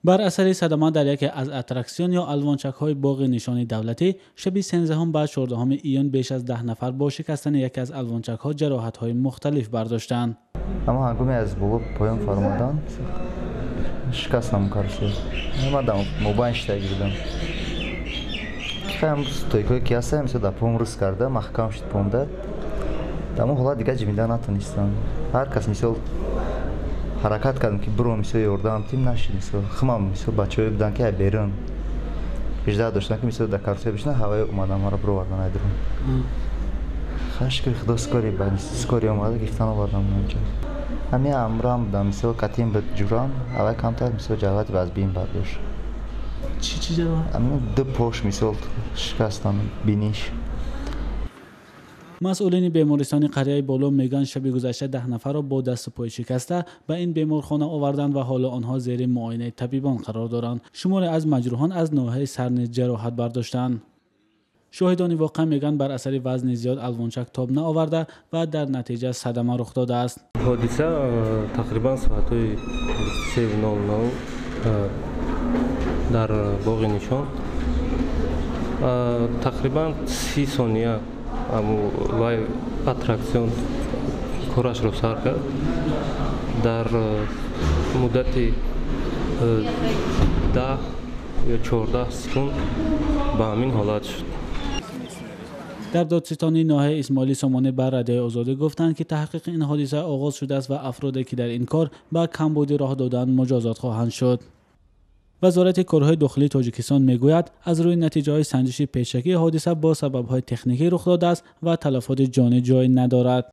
بر اثر صدمات در یکی از اتراکسیون یا الوانچک‌های باغ نشانی دولتی شب 13 بعد 14 ایون بیش از 10 نفر با شکستن یکی از الوانچک‌ها جراحت‌های مختلف برداشتند. اما هنگامی از بالا پایان فرمودن شکستم کارشد. اومدم موبایلش گرفتم. خیلی توی که هستم مثل در پام روز کرده محکم شد پام داد. اما حالا دیگه جمیدن نتونستم. هر کس مثل حرکت کردم که برو مثل یوردم تیم نشد مثل خمام مثل بچه‌ای بودن که بیرون اجازه داشتن که مثل در کارسه بشن هوای اومدم مرا برو بردن ایدرون. خشکر خدا سکاری بعد سکاری اومده گفتن آوردم اونجا. همین امرام بودم مثل کاتیم به جوران اول کمتر مثل جواد باز بین برداشت. چی جراحت؟ همین دو پوش مثل شکستن بینیش. مسئولین بیمارستان قریه بالا میگن شب گذشته 10 نفر را با دست و پای شکسته به این بیمارخانه آوردند و حالا آنها زیر معاینه طبیبان قرار دارند. شماری از مجروحان از ناحیه سر نیز جراحت برداشتند. شاهدان واقع میگن بر اثر وزن زیاد الوانچک تاب نآورده و در نتیجه صدمه رخ داده است. حادثه تقریبا ساعت 3:00 در باغ نشان تقریبا 30 ثانیه وای اتراکسیون کارش رو سر کرد. در مدت 10 یا 14 سکند به همین حالت شد. در دادستانی ناحیه اسماعیلی سامانه بر رادیو آزادی گفتند که تحقیق این حادثه آغاز شده است و افرادی که در این کار به کمبودی راه دادن مجازات خواهند شد. وزارت کارهای داخلی تاجیکستان میگوید از روی نتیجه های سنجش پیشکی حادثه با سبب های تکنیکی رخ داده است و تلفات جانی جای ندارد.